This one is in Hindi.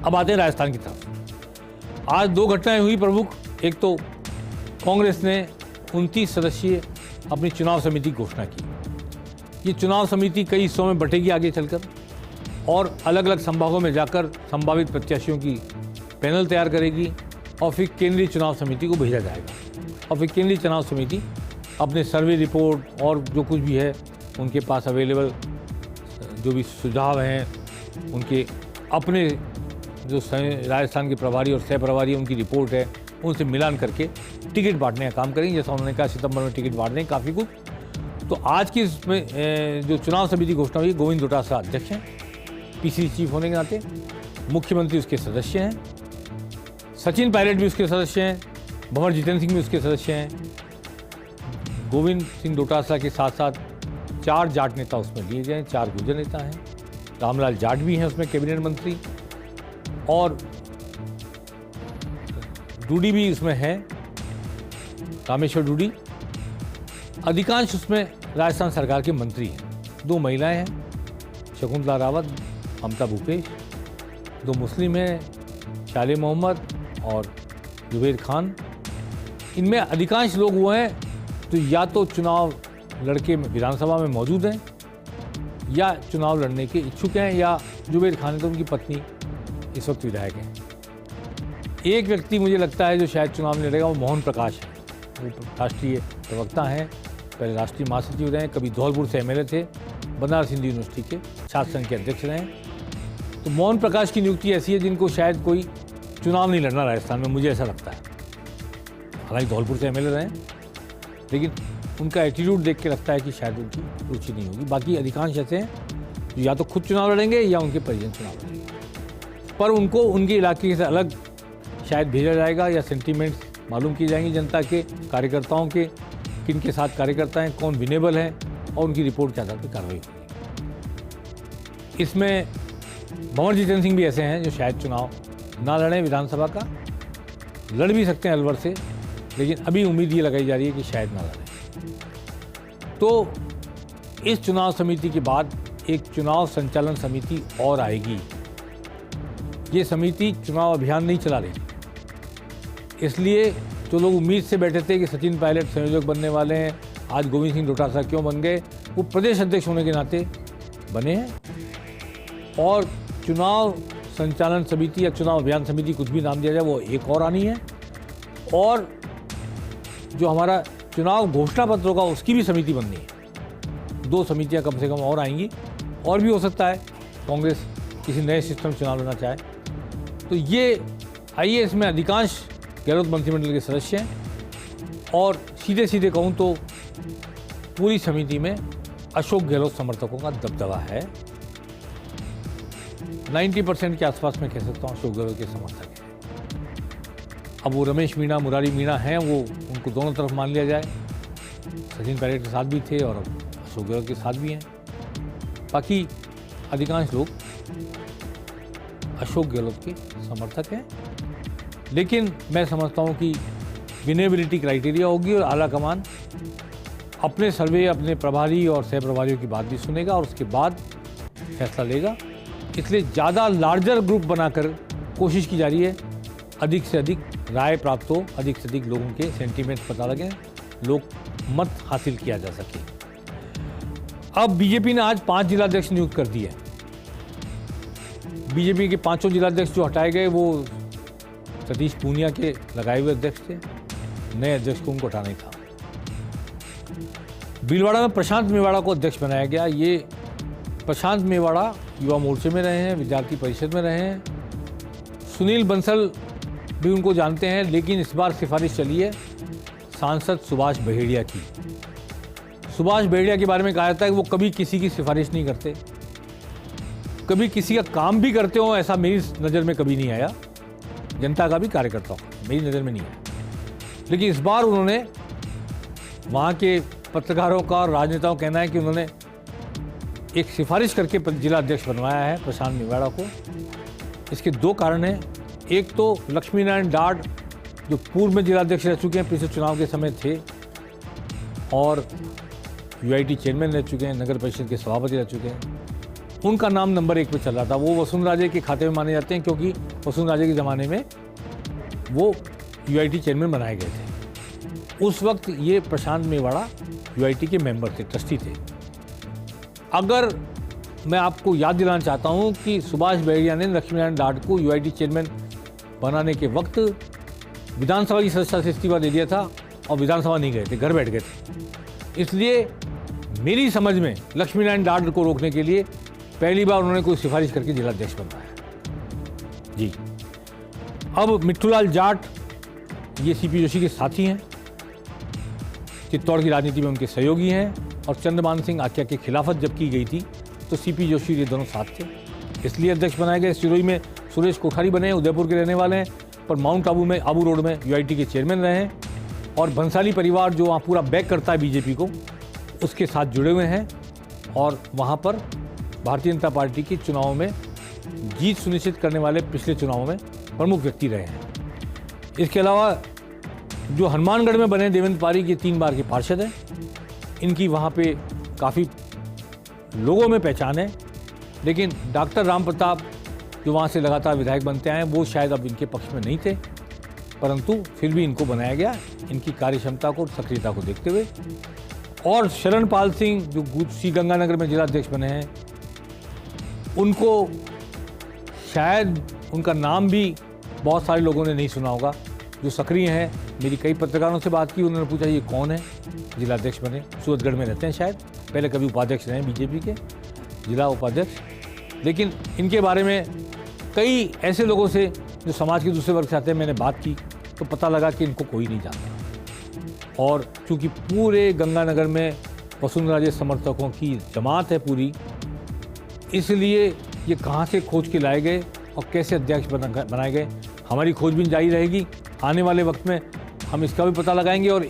अब आते हैं राजस्थान की तरफ। आज दो घटनाएं हुई प्रमुख। एक तो कांग्रेस ने 29 सदस्यीय अपनी चुनाव समिति की घोषणा की। ये चुनाव समिति कई हिस्सों में बंटेगी आगे चलकर और अलग अलग संभागों में जाकर संभावित प्रत्याशियों की पैनल तैयार करेगी और फिर केंद्रीय चुनाव समिति को भेजा जाएगा और फिर केंद्रीय चुनाव समिति अपने सर्वे रिपोर्ट और जो कुछ भी है उनके पास अवेलेबल जो भी सुझाव हैं, उनके अपने जो राजस्थान के प्रभारी और सह प्रभारी उनकी रिपोर्ट है, उनसे मिलान करके टिकट बांटने का काम करेंगे। जैसा उन्होंने कहा सितंबर में टिकट बांट दें काफ़ी कुछ। तो आज की इसमें जो चुनाव समिति घोषणा हुई, गोविंद डोटासरा अध्यक्ष हैं, पीसीसी चीफ होने के नाते, मुख्यमंत्री उसके सदस्य हैं, सचिन पायलट भी उसके सदस्य हैं, भंवर जितेंद्र सिंह भी उसके सदस्य हैं। गोविंद सिंह डोटासरा के साथ साथ 4 जाट नेता उसमें लिए गए, 4 गुर्जर नेता हैं, रामलाल जाट भी हैं उसमें कैबिनेट मंत्री, और डूडी भी उसमें है, रामेश्वर डूडी। अधिकांश उसमें राजस्थान सरकार के मंत्री हैं। 2 महिलाएं हैं, शकुंतला रावत, ममता भूपेश। 2 मुस्लिम हैं, शाले मोहम्मद और जुबैर खान। इनमें अधिकांश लोग वो हैं तो या तो चुनाव लड़के विधानसभा में मौजूद हैं या चुनाव लड़ने के इच्छुक हैं, या जुबैर खान तो उनकी पत्नी इस वक्त विधायक हैं। एक व्यक्ति मुझे लगता है जो शायद चुनाव में लड़ेगा, वो मोहन प्रकाश है। वो राष्ट्रीय प्रवक्ता हैं, पहले राष्ट्रीय महासचिव रहे, कभी धौलपुर से एमएलए थे, बनारस हिंदू यूनिवर्सिटी के छात्र संघ के अध्यक्ष रहे। तो मोहन प्रकाश की नियुक्ति ऐसी है जिनको शायद कोई चुनाव नहीं लड़ना राजस्थान में, मुझे ऐसा लगता है। हालांकि धौलपुर से एमएलए रहे, लेकिन उनका एटीट्यूड देख के लगता है कि शायद उनकी रुचि नहीं होगी। बाकी अधिकांश ऐसे हैं जो या तो खुद चुनाव लड़ेंगे या उनके परिजन चुनाव लड़ेंगे, पर उनको उनके इलाके से अलग शायद भेजा जाएगा या सेंटीमेंट्स मालूम किए जाएंगे जनता के, कार्यकर्ताओं के, किन के साथ कार्यकर्ता हैं, कौन विनेबल हैं, और उनकी रिपोर्ट के आधार पर कार्रवाई होगी। इसमें भंवर जितेंद्र सिंह भी ऐसे हैं जो शायद चुनाव ना लड़ें विधानसभा का, लड़ भी सकते हैं अलवर से, लेकिन अभी उम्मीद ये लगाई जा रही है कि शायद ना लड़ें। तो इस चुनाव समिति के बाद एक चुनाव संचालन समिति और आएगी। ये समिति चुनाव अभियान नहीं चला रही, इसलिए जो लोग उम्मीद से बैठे थे कि सचिन पायलट संयोजक बनने वाले हैं, आज गोविंद सिंह डोटासरा क्यों बन गए, वो प्रदेश अध्यक्ष होने के नाते बने हैं। और चुनाव संचालन समिति या चुनाव अभियान समिति, कुछ भी नाम दिया जाए, वो एक और आनी है। और जो हमारा चुनाव घोषणा पत्र होगा उसकी भी समिति बननी है। 2 समितियां कम से कम और आएंगी, और भी हो सकता है कांग्रेस किसी नए सिस्टम चुनाव लेना चाहे। तो ये आईएएस में अधिकांश गहलोत मंत्रिमंडल के सदस्य हैं, और सीधे सीधे कहूँ तो पूरी समिति में अशोक गहलोत समर्थकों का दबदबा है। 90% के आसपास मैं कह सकता हूँ अशोक गहलोत के समर्थक हैं। अब वो रमेश मीणा, मुरारी मीणा हैं, वो उनको दोनों तरफ मान लिया जाए, सचिन पायलट के साथ भी थे और अब अशोक गहलोत के साथ भी हैं। बाकी अधिकांश लोग अशोक गहलोत के समर्थक हैं, लेकिन मैं समझता हूं कि विनेबिलिटी क्राइटेरिया होगी और आला कमान अपने सर्वे, अपने प्रभारी और सह प्रभारियों की बात भी सुनेगा और उसके बाद फैसला लेगा। इसलिए ज़्यादा लार्जर ग्रुप बनाकर कोशिश की जा रही है, अधिक से अधिक राय प्राप्त हो, अधिक से अधिक लोगों के सेंटीमेंट्स पता लगें, लोग मत हासिल किया जा सके। अब बीजेपी ने आज 5 जिलाध्यक्ष नियुक्त कर दिए। बीजेपी के 5 जिलाध्यक्ष जो हटाए गए वो सतीश पूनिया के लगाए हुए अध्यक्ष थे, नए अध्यक्ष को उनको हटाना ही था। भीलवाड़ा में प्रशांत मेवाड़ा को अध्यक्ष बनाया गया। ये प्रशांत मेवाड़ा युवा मोर्चे में रहे हैं, विद्यार्थी परिषद में रहे हैं, सुनील बंसल भी उनको जानते हैं, लेकिन इस बार सिफारिश चली है सांसद सुभाष बहेड़िया की। सुभाष बहेड़िया के बारे में कहा जाता है कि वो कभी किसी की सिफारिश नहीं करते, कभी किसी का काम भी करते हो, ऐसा मेरी नज़र में कभी नहीं आया, जनता का भी कार्यकर्ता हो मेरी नज़र में नहीं आया। लेकिन इस बार उन्होंने, वहाँ के पत्रकारों का और राजनेताओं का कहना है कि उन्होंने एक सिफारिश करके जिला अध्यक्ष बनवाया है प्रशांत मेवाड़ा को। इसके 2 कारण हैं। एक तो लक्ष्मी नारायण डाड जो पूर्व में जिलाध्यक्ष रह चुके हैं, पिछले चुनाव के समय थे, और यूआईटी चेयरमैन रह चुके हैं, नगर परिषद के सभापति रह चुके हैं, उनका नाम नंबर 1 पे चल रहा था। वो वसुंधराजे के खाते में माने जाते हैं क्योंकि वसुंधराजे के ज़माने में वो यूआईटी चेयरमैन बनाए गए थे। उस वक्त ये प्रशांत मेवाड़ा यूआईटी के मेंबर थे, ट्रस्टी थे। अगर मैं आपको याद दिलाना चाहता हूँ कि सुभाष बहरिया ने लक्ष्मीनारायण डाट को यूआईटी चेयरमैन बनाने के वक्त विधानसभा की सदस्यता से इस्तीफा दे दिया था और विधानसभा नहीं गए थे, घर बैठ गए थे। इसलिए मेरी समझ में लक्ष्मीनारायण डाट को रोकने के लिए पहली बार उन्होंने कोई सिफारिश करके जिलाध्यक्ष बनवाया। जी, अब मिट्ठूलाल जाट ये सीपी जोशी के साथी हैं, चित्तौड़ की राजनीति में उनके सहयोगी हैं, और चंद्रमान सिंह आख्या की खिलाफत जब की गई थी तो सीपी जोशी ये दोनों साथ थे, इसलिए अध्यक्ष बनाए गए। सिरोही में सुरेश कोठारी बने हैं, उदयपुर के रहने वाले हैं, पर माउंट आबू में आबू रोड में यूआईटी के चेयरमैन रहे हैं, और भंसाली परिवार जो वहाँ पूरा बैक करता है बीजेपी को, उसके साथ जुड़े हुए हैं, और वहाँ पर भारतीय जनता पार्टी के चुनावों में जीत सुनिश्चित करने वाले पिछले चुनावों में प्रमुख व्यक्ति रहे हैं। इसके अलावा जो हनुमानगढ़ में बने देवेंद्र पारीक ये 3 बार के पार्षद हैं, इनकी वहाँ पे काफ़ी लोगों में पहचान है, लेकिन डॉक्टर राम प्रताप जो वहाँ से लगातार विधायक बनते आए वो शायद अब इनके पक्ष में नहीं थे, परंतु फिर भी इनको बनाया गया इनकी कार्यक्षमता को, सक्रियता को देखते हुए। और शरणपाल सिंह जो श्री गंगानगर में जिलाध्यक्ष बने हैं, उनको शायद उनका नाम भी बहुत सारे लोगों ने नहीं सुना होगा, जो सक्रिय हैं। मेरी कई पत्रकारों से बात की, उन्होंने पूछा ये कौन है जिलाध्यक्ष बने, सूरतगढ़ में रहते हैं शायद, पहले कभी उपाध्यक्ष रहे बीजेपी के जिला उपाध्यक्ष। लेकिन इनके बारे में कई ऐसे लोगों से जो समाज के दूसरे वर्ग से आते हैं मैंने बात की, तो पता लगा कि इनको कोई नहीं जानता। और चूँकि पूरे गंगानगर में वसुंधराजे समर्थकों की जमात है पूरी, इसलिए ये कहाँ से खोज के लाए गए और कैसे अध्यक्ष बनाए गए, हमारी खोजबीन जारी रहेगी। आने वाले वक्त में हम इसका भी पता लगाएंगे और